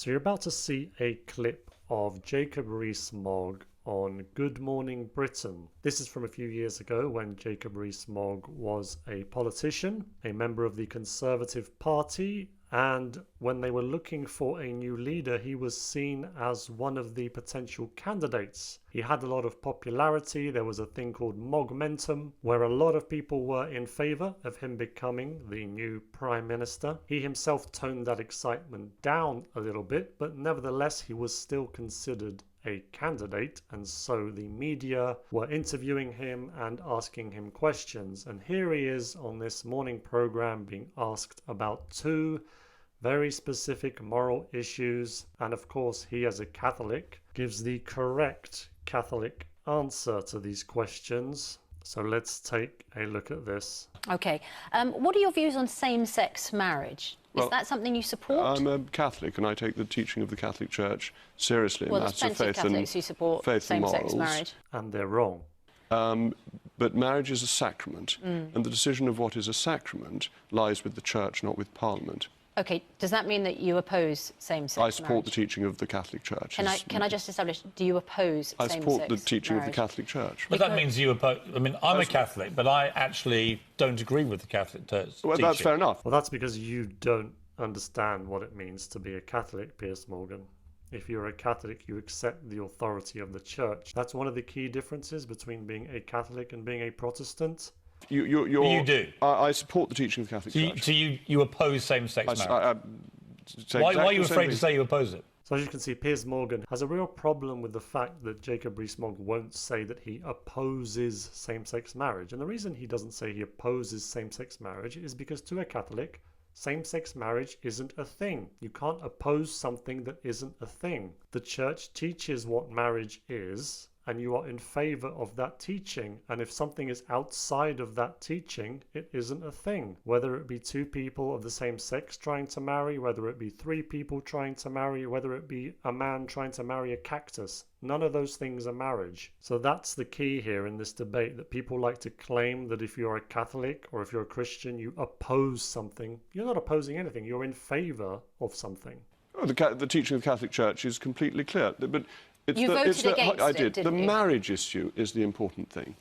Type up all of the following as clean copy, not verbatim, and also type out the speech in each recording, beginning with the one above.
So you're about to see a clip of Jacob Rees-Mogg on Good Morning Britain. This is from a few years ago when Jacob Rees-Mogg was a politician, a member of the Conservative Party, and when they were looking for a new leader, he was seen as one of the potential candidates. He had a lot of popularity. There was a thing called Moggmentum, where a lot of people were in favour of him becoming the new Prime Minister. He himself toned that excitement down a little bit, but nevertheless he was still considered a candidate, and so the media were interviewing him and asking him questions. And here he is on this morning programme being asked about two very specific moral issues, and of course he, as a Catholic, gives the correct Catholic answer to these questions. So let's take a look at this. Okay, what are your views on same-sex marriage? Is that something you support? I'm a Catholic and I take the teaching of the Catholic Church seriously. Well, there's plenty of Catholics who support same-sex marriage. And they're wrong. But marriage is a sacrament, and the decision of what is a sacrament lies with the Church, not with Parliament. Okay, does that mean that you oppose same-sex marriage? I support the teaching of the Catholic Church. Can I just establish, do you oppose same-sex marriage? I support the teaching of the Catholic Church. But that means you oppose... I mean, I'm a Catholic, but I actually don't agree with the Catholic teaching. Well, that's fair enough. Well, that's because you don't understand what it means to be a Catholic, Piers Morgan. If you're a Catholic, you accept the authority of the Church. That's one of the key differences between being a Catholic and being a Protestant. You do? I support the teaching of the Catholic Church. So you oppose same-sex marriage? Why are you afraid to say you oppose it? So as you can see, Piers Morgan has a real problem with the fact that Jacob Rees-Mogg won't say that he opposes same-sex marriage. And the reason he doesn't say he opposes same-sex marriage is because to a Catholic, same-sex marriage isn't a thing. You can't oppose something that isn't a thing. The Church teaches what marriage is, and you are in favour of that teaching. And if something is outside of that teaching, it isn't a thing. Whether it be two people of the same sex trying to marry, whether it be three people trying to marry, whether it be a man trying to marry a cactus, none of those things are marriage. So that's the key here in this debate, that people like to claim that if you're a Catholic or if you're a Christian, you oppose something. You're not opposing anything. You're in favour of something. Oh, the teaching of the Catholic Church is completely clear. But you voted against I did. it, didn't you? The marriage issue is the important thing.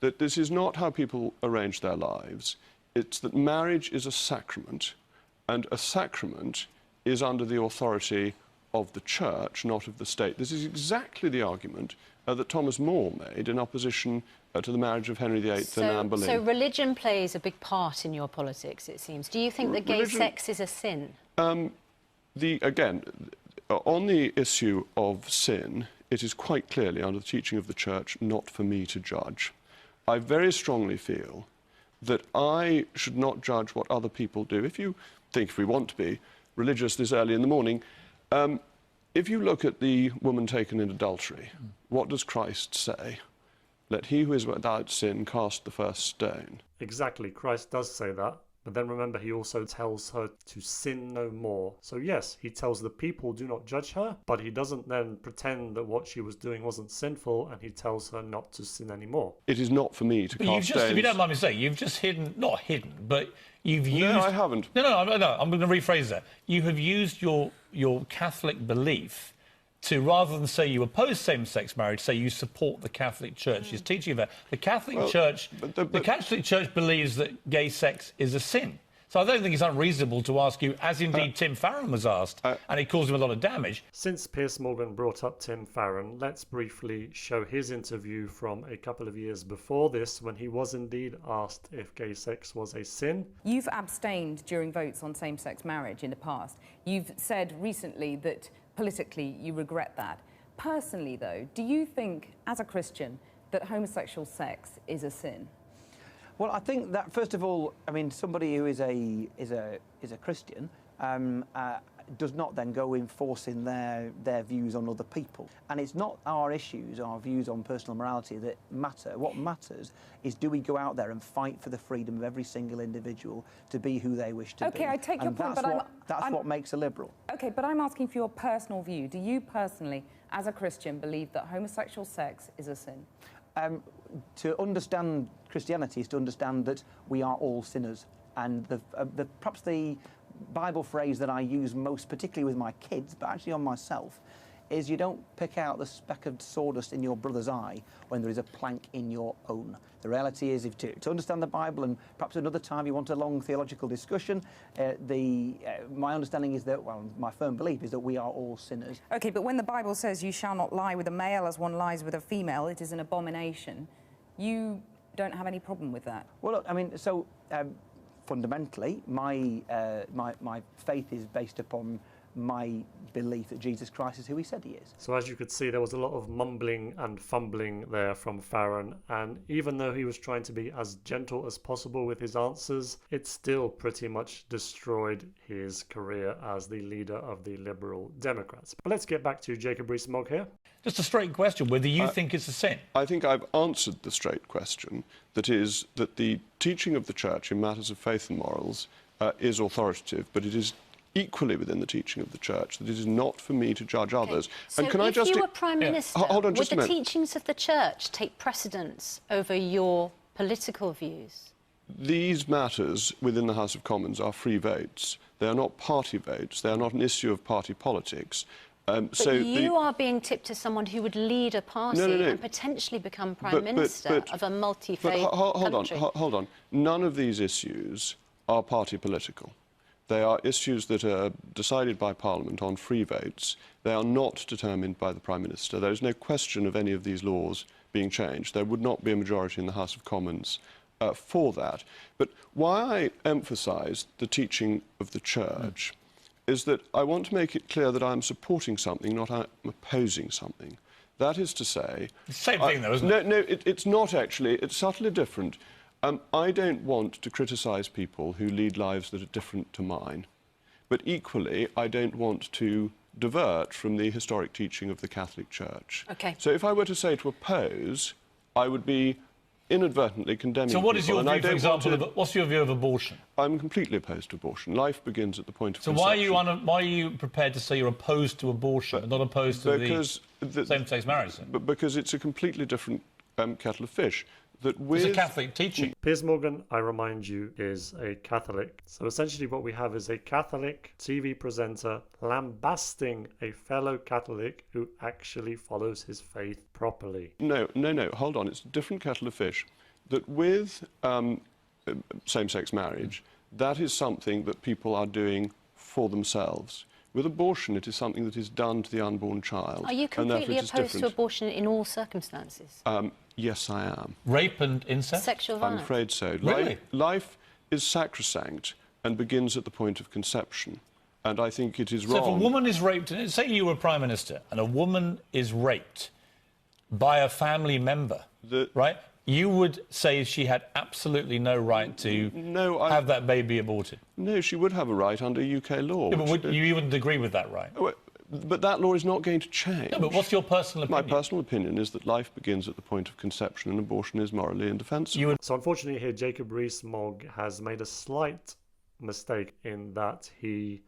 That this is not how people arrange their lives. It's that marriage is a sacrament, and a sacrament is under the authority of the Church, not of the state. This is exactly the argument that Thomas More made in opposition to the marriage of Henry VIII and Anne Boleyn. So religion plays a big part in your politics, it seems. Do you think that gay sex is a sin? Again, on the issue of sin, it is quite clearly under the teaching of the Church not for me to judge. I very strongly feel that I should not judge what other people do. If we want to be religious this early in the morning, if you look at the woman taken in adultery, what does Christ say? Let he who is without sin cast the first stone. Exactly, Christ does say that. But then remember, he also tells her to sin no more. So yes, he tells the people do not judge her, but he doesn't then pretend that what she was doing wasn't sinful, and he tells her not to sin anymore. It is not for me to cast stones. If you don't mind me saying, you've just not hidden, but you've used... No, I haven't. No, I'm going to rephrase that. You have used your Catholic belief to, rather than say you oppose same-sex marriage, say you support the Catholic Church's teaching of that. The Catholic Church, the Catholic Church believes that gay sex is a sin. So I don't think it's unreasonable to ask you, as indeed Tim Farron was asked, and it caused him a lot of damage. Since Piers Morgan brought up Tim Farron, let's briefly show his interview from a couple of years before this, when he was indeed asked if gay sex was a sin. You've abstained during votes on same-sex marriage in the past. You've said recently that politically you regret that. Personally, though, do you think, as a Christian, that homosexual sex is a sin? Well, I think that, first of all, I mean, somebody who is a Christian does not then go enforcing their views on other people. And it's not our issues, our views on personal morality that matter. What matters is, do we go out there and fight for the freedom of every single individual to be who they wish to be? OK, I take your point, but that's what makes a liberal. OK, but I'm asking for your personal view. Do you personally, as a Christian, believe that homosexual sex is a sin? To understand Christianity is to understand that we are all sinners. And perhaps the Bible phrase that I use most, particularly with my kids, but actually on myself, is you don't pick out the speck of sawdust in your brother's eye when there is a plank in your own. The reality is, if to understand the Bible, and perhaps another time you want a long theological discussion, my understanding is that, well, my firm belief is that we are all sinners. OK, but when the Bible says you shall not lie with a male as one lies with a female, it is an abomination, you don't have any problem with that? Well, look, I mean, so fundamentally, my faith is based upon my belief that Jesus Christ is who he said he is. So as you could see, there was a lot of mumbling and fumbling there from Farron, and even though he was trying to be as gentle as possible with his answers, it still pretty much destroyed his career as the leader of the Liberal Democrats. But let's get back to Jacob Rees-Mogg here. Just a straight question, whether you think it's a sin. I think I've answered the straight question, that is, that the teaching of the Church in matters of faith and morals is authoritative, but it is equally within the teaching of the Church that it is not for me to judge others. So and can if I just you were Prime Minister, hold on would just a the minute. teachings of the Church take precedence over your political views? These matters within the House of Commons are free votes. They are not party votes. They are not an issue of party politics. But you are being tipped as someone who would lead a party and potentially become Prime Minister of a multi-faith country. Hold on. None of these issues are party political. They are issues that are decided by Parliament on free votes. They are not determined by the Prime Minister. There is no question of any of these laws being changed. There would not be a majority in the House of Commons for that. But why I emphasise the teaching of the Church is that I want to make it clear that I am supporting something, not I am opposing something. That is to say... Same thing, though, isn't it? No, it's not actually. It's subtly different. I don't want to criticise people who lead lives that are different to mine. But equally, I don't want to divert from the historic teaching of the Catholic Church. OK. So if I were to say to oppose, I would be inadvertently condemning people. So what is your view, for example, what's your view of abortion? I'm completely opposed to abortion. Life begins at the point of So conception. why are you prepared to say you're opposed to abortion, but not opposed to the same-sex marriage? But because it's a completely different kettle of fish. That with... It's a Catholic teaching. Piers Morgan, I remind you, is a Catholic. So essentially what we have is a Catholic TV presenter lambasting a fellow Catholic who actually follows his faith properly. No, hold on. It's a different kettle of fish. That with same-sex marriage, that is something that people are doing for themselves. With abortion, it is something that is done to the unborn child. Are you completely opposed to abortion in all circumstances? Yes, I am. Rape and incest? Sexual violence? I'm afraid so. Really? Life is sacrosanct and begins at the point of conception. And I think it is wrong... So if a woman is raped, say you were Prime Minister, and a woman is raped by a family member, right, you would say she had absolutely no right to have that baby aborted? No, she would have a right under UK law. Yeah, but you wouldn't agree with that right? But that law is not going to change. No, but what's your personal opinion? My personal opinion is that life begins at the point of conception and abortion is morally indefensible. So unfortunately here, Jacob Rees-Mogg has made a slight mistake in that he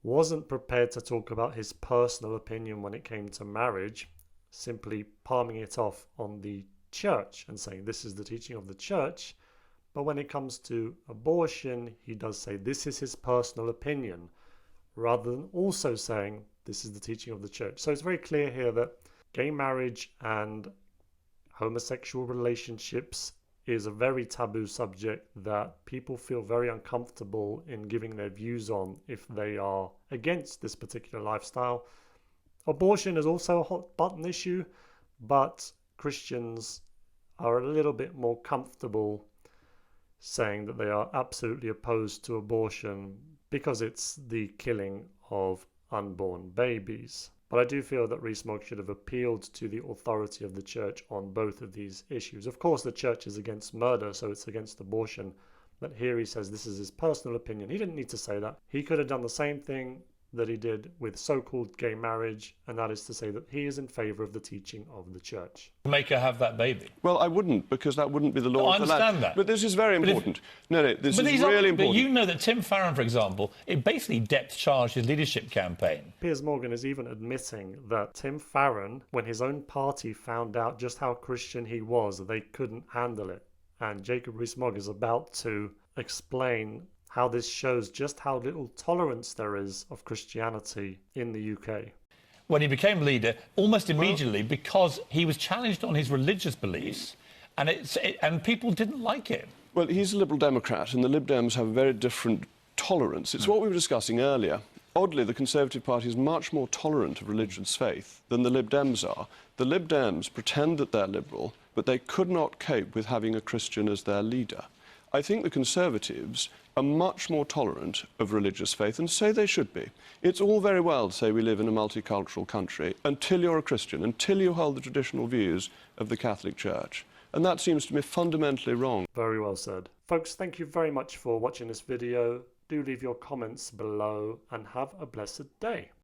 wasn't prepared to talk about his personal opinion when it came to marriage, simply palming it off on the Church and saying this is the teaching of the Church. But when it comes to abortion, he does say this is his personal opinion, rather than also saying this is the teaching of the Church. So it's very clear here that gay marriage and homosexual relationships is a very taboo subject that people feel very uncomfortable in giving their views on if they are against this particular lifestyle. Abortion is also a hot button issue, but Christians are a little bit more comfortable saying that they are absolutely opposed to abortion because it's the killing of unborn babies. But I do feel that Rees-Mogg should have appealed to the authority of the Church on both of these issues. Of course, the Church is against murder, so it's against abortion. But here he says this is his personal opinion. He didn't need to say that. He could have done the same thing that he did with so-called gay marriage, and that is to say that he is in favour of the teaching of the Church. Make her have that baby? Well, I wouldn't, because that wouldn't be the law I of the land. understand that. But this is very important. This is really important. But you know that Tim Farron, for example, it basically depth-charged his leadership campaign. Piers Morgan is even admitting that Tim Farron, when his own party found out just how Christian he was, they couldn't handle it. And Jacob Rees-Mogg is about to explain how this shows just how little tolerance there is of Christianity in the UK. When he became leader, almost immediately, because he was challenged on his religious beliefs, and people didn't like it. Well, he's a Liberal Democrat, and the Lib Dems have a very different tolerance. It's what we were discussing earlier. Oddly, the Conservative Party is much more tolerant of religious faith than the Lib Dems are. The Lib Dems pretend that they're liberal, but they could not cope with having a Christian as their leader. I think the Conservatives are much more tolerant of religious faith, and so they should be. It's all very well to say we live in a multicultural country until you're a Christian, until you hold the traditional views of the Catholic Church. And that seems to me fundamentally wrong. Very well said. Folks, thank you very much for watching this video. Do leave your comments below and have a blessed day.